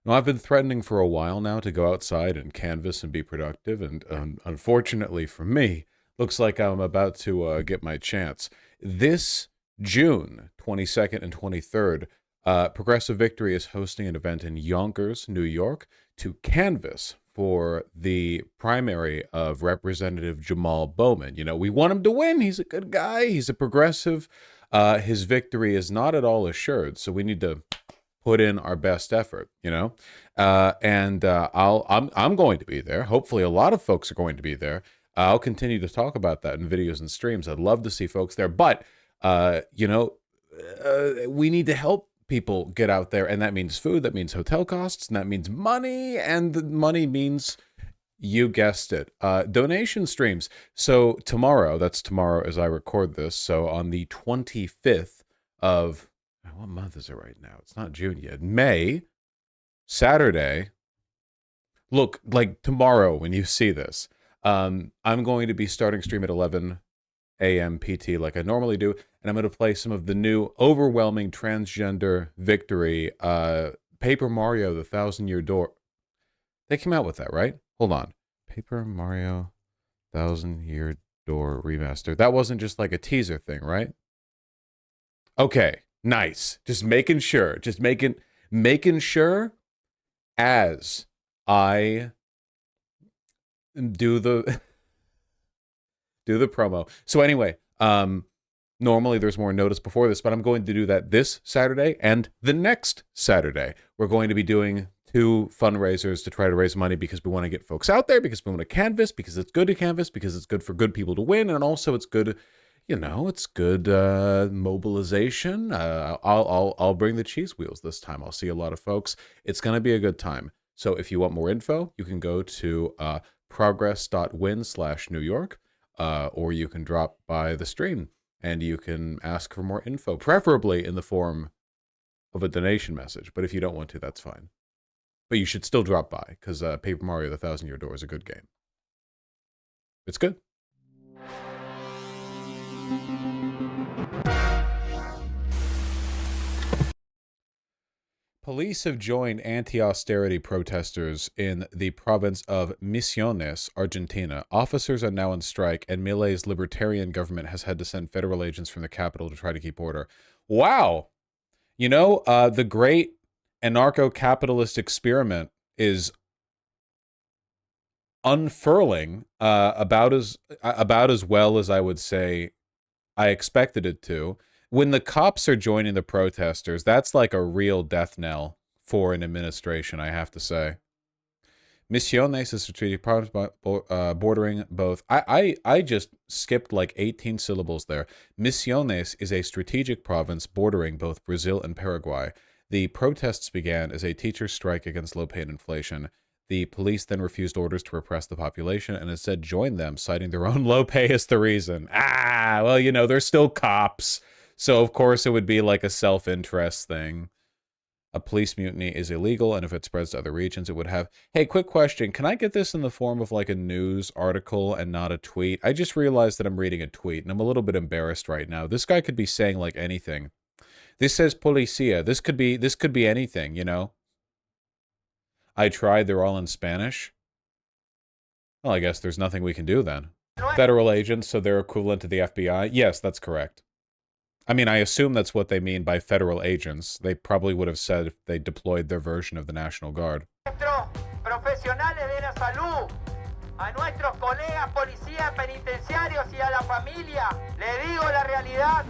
Well, I've been threatening for a while now to go outside and canvas and be productive, and unfortunately for me, looks like I'm about to get my chance. This June 22nd and 23rd, Progressive Victory is hosting an event in Yonkers, New York, to canvas for the primary of Representative Jamal Bowman. You know, we want him to win. He's a good guy. He's a progressive. His victory is not at all assured, so we need to put in our best effort, you know, and I'm going to be there. Hopefully, a lot of folks are going to be there. I'll continue to talk about that in videos and streams. I'd love to see folks there, but we need to help people get out there, and that means food, that means hotel costs, and that means money, and the money means, you guessed it, donation streams. So tomorrow, that's tomorrow as I record this, so on the 25th of, what month is it right now? It's not June yet. May, Saturday. Look, like tomorrow when you see this, I'm going to be starting stream at 11 a.m. PT like I normally do, and I'm going to play some of the new overwhelming transgender victory, Paper Mario, the Thousand Year Door. They came out with that, right? Hold on. Paper Mario, Thousand Year Door remaster. That wasn't just like a teaser thing, right? Okay, nice. Just making sure. Just making sure as I do the do the promo. So anyway, normally there's more notice before this, but I'm going to do that this Saturday and the next Saturday. We're going to be doing two fundraisers to try to raise money because we want to get folks out there, because we want to canvas, because it's good to canvas, because it's good for good people to win, and also it's good, you know, it's good mobilization. I'll bring the cheese wheels this time. I'll see a lot of folks. It's going to be a good time. So if you want more info, you can go to progress.win/New York, or you can drop by the stream and you can ask for more info, preferably in the form of a donation message. But if you don't want to, that's fine. But you should still drop by, because Paper Mario, the Thousand Year Door is a good game. It's good. Police have joined anti-austerity protesters in the province of Misiones, Argentina. Officers are now on strike, and Milei's Libertarian government has had to send federal agents from the capital to try to keep order. Wow. You know, the great anarcho-capitalist experiment is unfurling about as well as I would say I expected it to. When the cops are joining the protesters, that's like a real death knell for an administration, I have to say. Misiones is a strategic province bordering both. I just skipped like 18 syllables there. Misiones is a strategic province bordering both Brazil and Paraguay. The protests began as a teacher's strike against low-pay and inflation. The police then refused orders to repress the population and instead joined them, citing their own low pay as the reason. Well, you know, they're still cops. So, of course, it would be like a self-interest thing. A police mutiny is illegal, and if it spreads to other regions, it would have... Hey, quick question. Can I get this in the form of like a news article and not a tweet? I just realized that I'm reading a tweet, and I'm a little bit embarrassed right now. This guy could be saying like anything. This says policia. This could be anything, you know? I tried. They're all in Spanish. Well, I guess there's nothing we can do then. Federal agents, so they're equivalent to the FBI? Yes, that's correct. I mean, I assume that's what they mean by federal agents. They probably would have said if they deployed their version of the National Guard. Profesionales de la salud, a nuestros colegas policías penitenciarios y a la familia, le digo la realidad,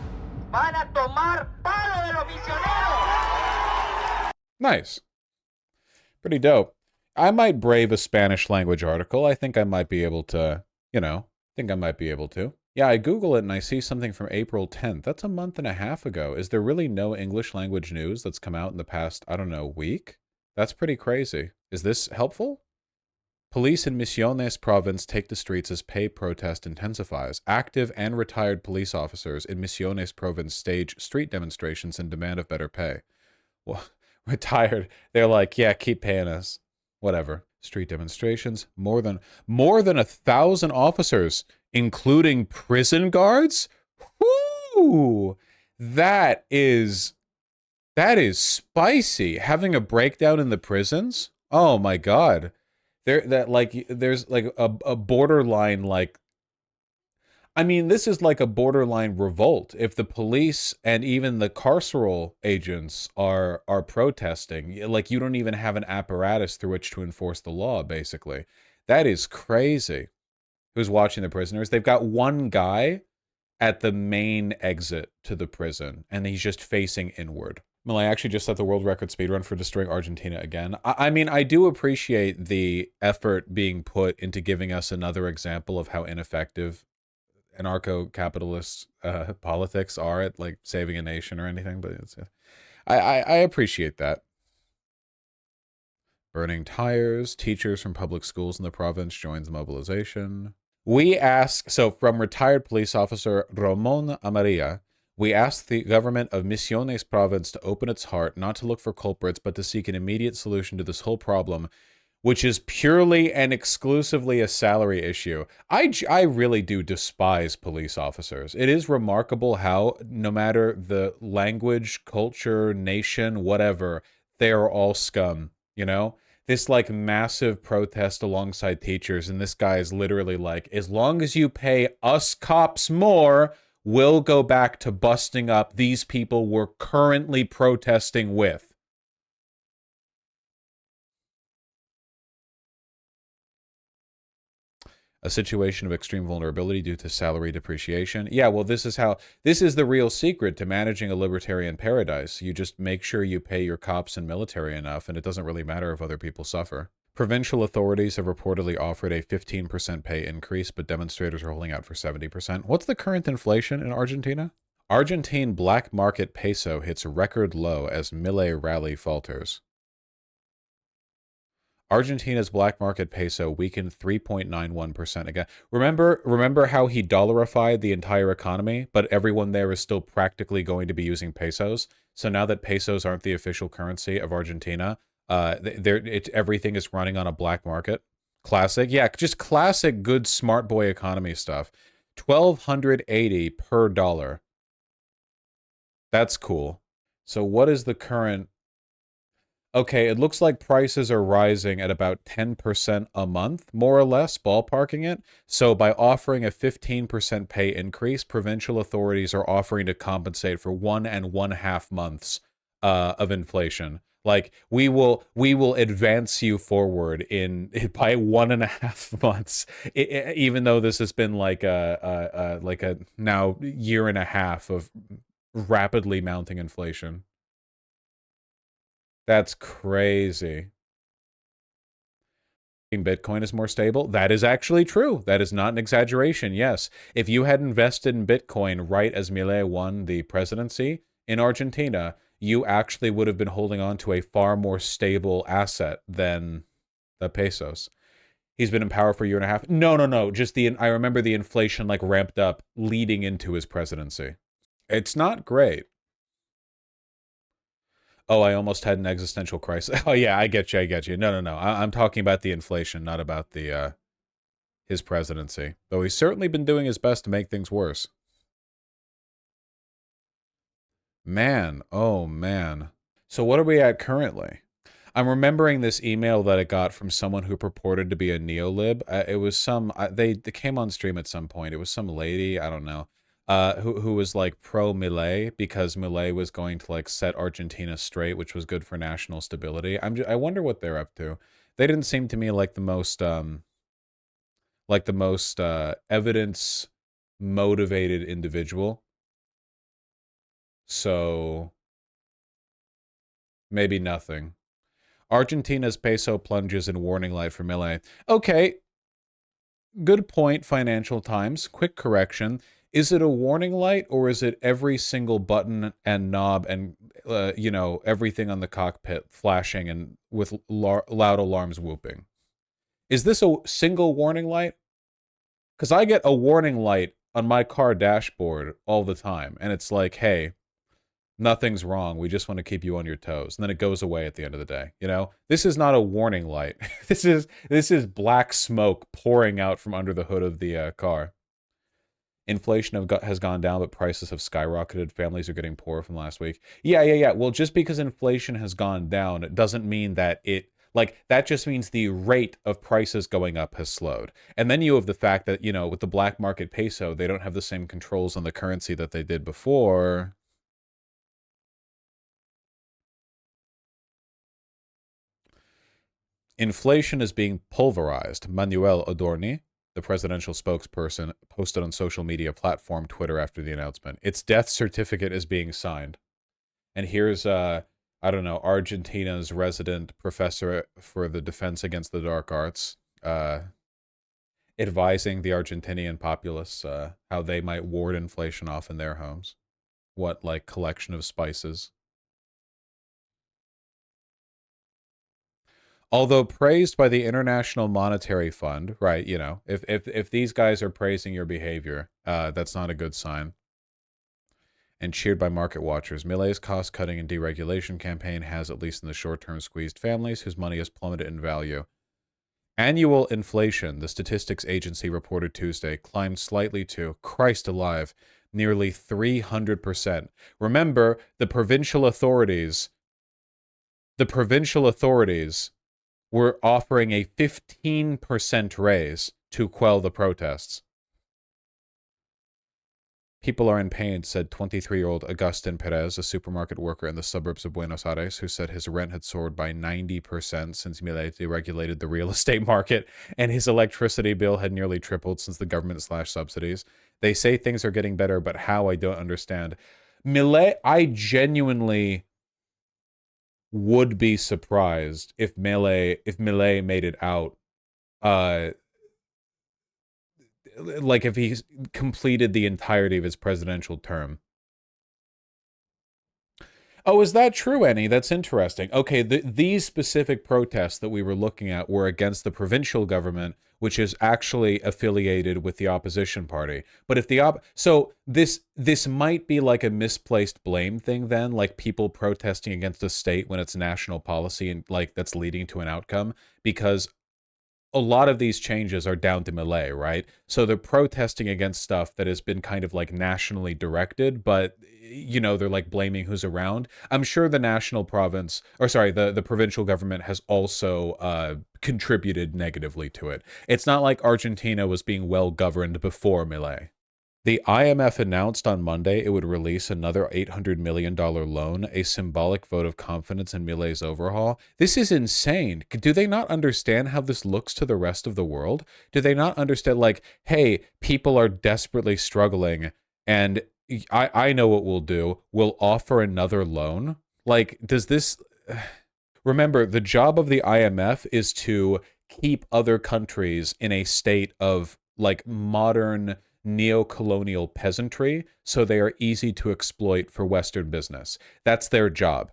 van a tomar palo de los misioneros. Nice. Pretty dope. I might brave a Spanish language article. I think I might be able to, you know, Yeah, I Google it and I see something from April 10th. That's a month and a half ago. Is there really no English language news that's come out in the past, I don't know, week? That's pretty crazy. Is this helpful? Police in Misiones province take the streets as pay protest intensifies. Active and retired police officers in Misiones province stage street demonstrations in demand of better pay. Well, retired. They're like, yeah, keep paying us. Whatever. Street demonstrations. More than 1,000 officers, including prison guards. Whoo! That's That is spicy. Having a breakdown in the prisons? Oh my god. There's like a borderline like I mean, this is like a borderline revolt. If the police and even the carceral agents are protesting, like you don't even have an apparatus through which to enforce the law, basically. That is crazy. Who's watching the prisoners? They've got one guy at the main exit to the prison, and he's just facing inward. Well, I actually just set the world record speedrun for destroying Argentina again. I mean, I do appreciate the effort being put into giving us another example of how ineffective anarcho-capitalist politics are at like saving a nation or anything, but I appreciate that. Burning tires. Teachers from public schools in the province joins the mobilization. We ask, so from retired police officer Ramon Amaria, we ask the government of Misiones province to open its heart, not to look for culprits, but to seek an immediate solution to this whole problem, which is purely and exclusively a salary issue. I really do despise police officers. It is remarkable how, no matter the language, culture, nation, whatever, they are all scum, you know? This like massive protest alongside teachers, and this guy is literally like, as long as you pay us cops more, we'll go back to busting up these people we're currently protesting with. A situation of extreme vulnerability due to salary depreciation. Yeah, well, this is the real secret to managing a libertarian paradise. You just make sure you pay your cops and military enough, and it doesn't really matter if other people suffer. Provincial authorities have reportedly offered a 15% pay increase, but demonstrators are holding out for 70%. What's the current inflation in Argentina? Argentine black market peso hits record low as Milei rally falters. Argentina's black market peso weakened 3.91% again. Remember how he dollarified the entire economy, but everyone there is still practically going to be using pesos. So now that pesos aren't the official currency of Argentina, everything is running on a black market. Classic, yeah, just classic good smart boy economy stuff. 1,280 per dollar. That's cool. So what is the current? Okay, it looks like prices are rising at about 10% a month, more or less, ballparking it. So by offering a 15% pay increase, provincial authorities are offering to compensate for 1.5 months of inflation. Like we will advance you forward in by 1.5 months, even though this has been like a now year and a half of rapidly mounting inflation. That's crazy. Bitcoin is more stable. That is actually true. That is not an exaggeration. Yes. If you had invested in Bitcoin right as Milei won the presidency in Argentina, you actually would have been holding on to a far more stable asset than the pesos. He's been in power for a year and a half. No. Just I remember the inflation like ramped up leading into his presidency. It's not great. Oh, I almost had an existential crisis. Oh yeah, I get you. No. I'm talking about the inflation, not about the his presidency. Though he's certainly been doing his best to make things worse. Man, oh man. So what are we at currently? I'm remembering this email that I got from someone who purported to be a neolib. It was some they came on stream at some point. It was some lady, I don't know. Who was like pro Milei because Milei was going to like set Argentina straight, which was good for national stability. I wonder what they're up to. They didn't seem to me like the most evidence motivated individual. So maybe nothing. Argentina's peso plunges in warning light for Milei. Okay. Good point, Financial Times. Quick correction. Is it a warning light or is it every single button and knob and, everything on the cockpit flashing and with loud alarms whooping? Is this a single warning light? Because I get a warning light on my car dashboard all the time. And it's like, hey, nothing's wrong. We just want to keep you on your toes. And then it goes away at the end of the day. You know, this is not a warning light. This is black smoke pouring out from under the hood of the car. Inflation has gone down, but prices have skyrocketed. Families are getting poorer from last week. Yeah. Well, just because inflation has gone down, it doesn't mean that that just means the rate of prices going up has slowed. And then you have the fact that, with the black market peso, they don't have the same controls on the currency that they did before. Inflation is being pulverized. Manuel Adorni, the presidential spokesperson, posted on social media platform Twitter after the announcement. Its death certificate is being signed. And here's, Argentina's resident professor for the Defense Against the Dark Arts, advising the Argentinian populace how they might ward inflation off in their homes. What, collection of spices? Although praised by the International Monetary Fund, right, if these guys are praising your behavior, that's not a good sign. And cheered by market watchers, Milei's cost-cutting and deregulation campaign has, at least in the short term, squeezed families whose money has plummeted in value. Annual inflation, the statistics agency reported Tuesday, climbed slightly to, Christ alive, nearly 300%. Remember, the provincial authorities were offering a 15% raise to quell the protests. People are in pain, said 23-year-old Agustin Perez, a supermarket worker in the suburbs of Buenos Aires, who said his rent had soared by 90% since Milei deregulated the real estate market, and his electricity bill had nearly tripled since the government slashed subsidies. They say things are getting better, but how, I don't understand. Milei, I genuinely would be surprised if Milei made it out, if he completed the entirety of his presidential term. Oh, is that true, Annie? That's interesting. Okay, these specific protests that we were looking at were against the provincial government, which is actually affiliated with the opposition party. But if so this might be like a misplaced blame thing then, like people protesting against a state when it's national policy and that's leading to an outcome, because a lot of these changes are down to Milei, right? So they're protesting against stuff that has been kind of nationally directed, but they're blaming who's around. I'm sure the provincial government has also contributed negatively to it. It's not like Argentina was being well governed before Milei. The IMF announced on Monday it would release another $800 million loan, a symbolic vote of confidence in Milei's overhaul. This is insane. Do they not understand how this looks to the rest of the world? Do they not understand, hey, people are desperately struggling, and I know what we'll do. We'll offer another loan? Does this... Remember, the job of the IMF is to keep other countries in a state of, modern neo-colonial peasantry, so they are easy to exploit for Western business. That's their job.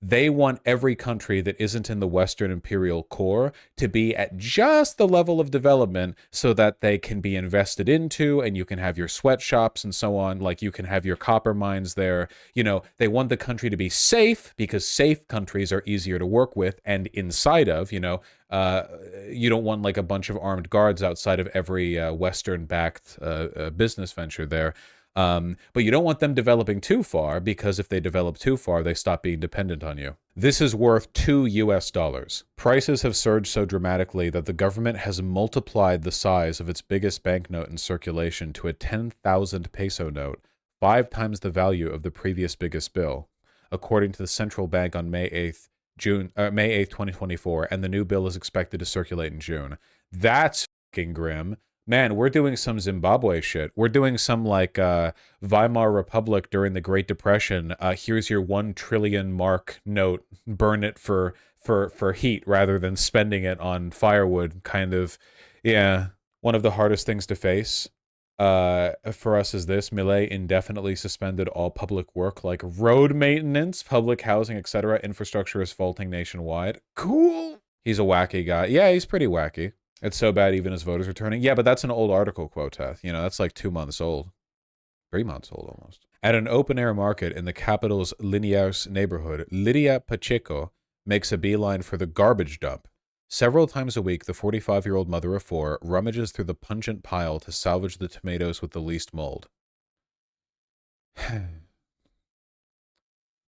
They want every country that isn't in the Western imperial core to be at just the level of development so that they can be invested into, and you can have your sweatshops and so on, you can have your copper mines there. They want the country to be safe, because safe countries are easier to work with and inside of, you don't want a bunch of armed guards outside of every Western-backed business venture there. But you don't want them developing too far, because if they develop too far, they stop being dependent on you. This is worth $2. Prices have surged so dramatically that the government has multiplied the size of its biggest banknote in circulation to a 10,000 peso note, 5 times the value of the previous biggest bill, according to the central bank on May 8th, 2024, and the new bill is expected to circulate in June. That's fucking grim. Man, we're doing some Zimbabwe shit. We're doing some Weimar Republic during the Great Depression. Here's your 1 trillion mark note. Burn it for heat rather than spending it on firewood. Kind of, yeah. One of the hardest things to face for us is this: Milei indefinitely suspended all public work like road maintenance, public housing, etc. Infrastructure is faulting nationwide. Cool. He's a wacky guy. Yeah, he's pretty wacky. It's so bad even his voters are turning. Yeah, but that's an old article, Quoteth. That's 2 months old. 3 months old almost. At an open-air market in the capital's Liniers neighborhood, Lydia Pacheco makes a beeline for the garbage dump. Several times a week, the 45-year-old mother of four rummages through the pungent pile to salvage the tomatoes with the least mold.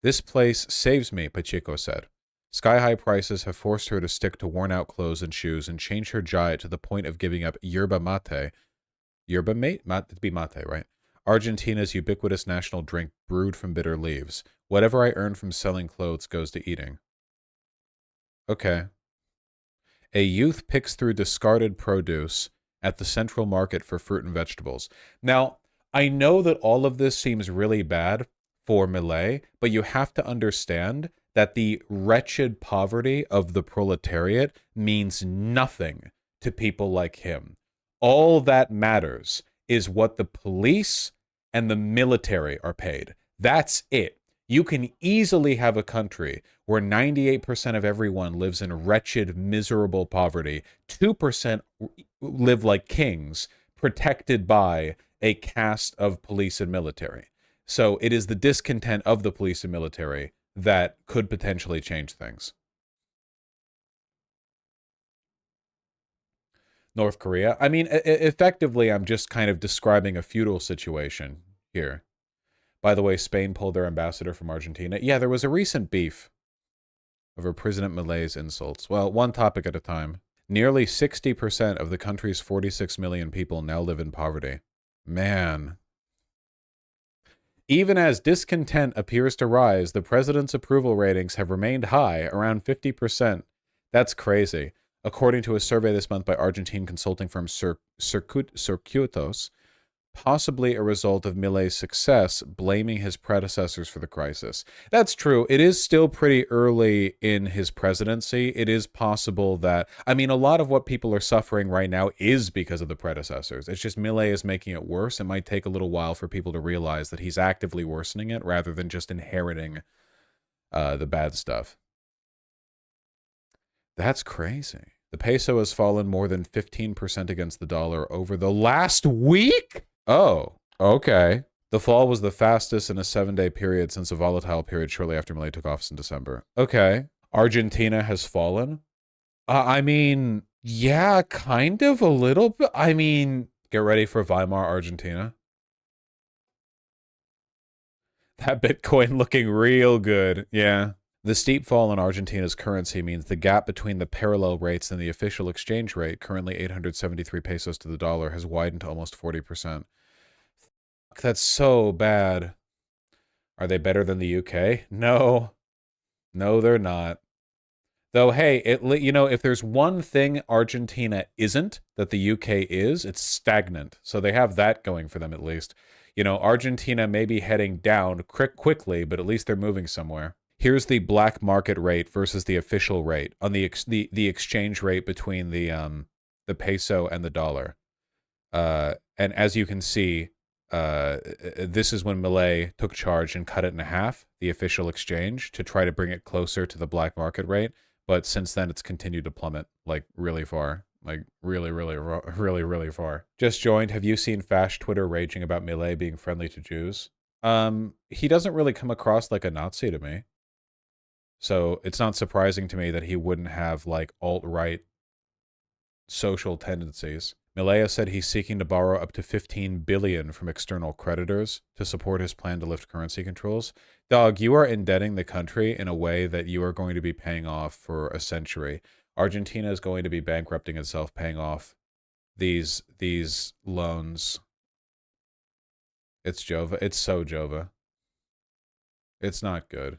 This place saves me, Pacheco said. Sky-high prices have forced her to stick to worn-out clothes and shoes and change her diet to the point of giving up yerba mate. Yerba mate? It'd be mate, right? Argentina's ubiquitous national drink brewed from bitter leaves. Whatever I earn from selling clothes goes to eating. Okay. A youth picks through discarded produce at the central market for fruit and vegetables. Now, I know that all of this seems really bad for Milei, but you have to understand that the wretched poverty of the proletariat means nothing to people like him. All that matters is what the police and the military are paid. That's it. You can easily have a country where 98% of everyone lives in wretched, miserable poverty. 2% live like kings, protected by a caste of police and military. So it is the discontent of the police and military that could potentially change things. North Korea. I mean, effectively, I'm just kind of describing a feudal situation here. By the way, Spain pulled their ambassador from Argentina. Yeah, there was a recent beef over President Milei's insults. Well, one topic at a time. Nearly 60% of the country's 46 million people now live in poverty. Man. Even as discontent appears to rise, the president's approval ratings have remained high, around 50%. That's crazy. According to a survey this month by Argentine consulting firm Circuitos, possibly a result of Milei's success, blaming his predecessors for the crisis. That's true. It is still pretty early in his presidency. It is possible that, I mean, a lot of what people are suffering right now is because of the predecessors. It's just Milei is making it worse. It might take a little while for people to realize that he's actively worsening it rather than just inheriting the bad stuff. That's crazy. The peso has fallen more than 15% against the dollar over the last week? Oh, okay. The fall was the fastest in a 7-day period since a volatile period shortly after Milei took office in December. Okay. Argentina has fallen? I mean, yeah, kind of a little bit. I mean, get ready for Weimar, Argentina. That Bitcoin looking real good. Yeah. The steep fall in Argentina's currency means the gap between the parallel rates and the official exchange rate, currently 873 pesos to the dollar, has widened to almost 40%. That's so bad. Are they better than the UK? No. No, they're not. Though, hey, if there's one thing Argentina isn't that the UK is, it's stagnant. So they have that going for them at least. Argentina may be heading down quickly, but at least they're moving somewhere. Here's the black market rate versus the official rate on the exchange rate between the peso and the dollar. And as you can see, this is when Milei took charge and cut it in half, the official exchange, to try to bring it closer to the black market rate. But since then, it's continued to plummet, like, really far. Like, really, really, really, really far. Just joined. Have you seen Vaush Twitter raging about Milei being friendly to Jews? He doesn't really come across like a Nazi to me. So it's not surprising to me that he wouldn't have, like, alt-right social tendencies. Milei said he's seeking to borrow up to $15 billion from external creditors to support his plan to lift currency controls. Dog, you are indebting the country in a way that you are going to be paying off for a century. Argentina is going to be bankrupting itself, paying off these loans. It's Jova. It's so Jova. It's not good.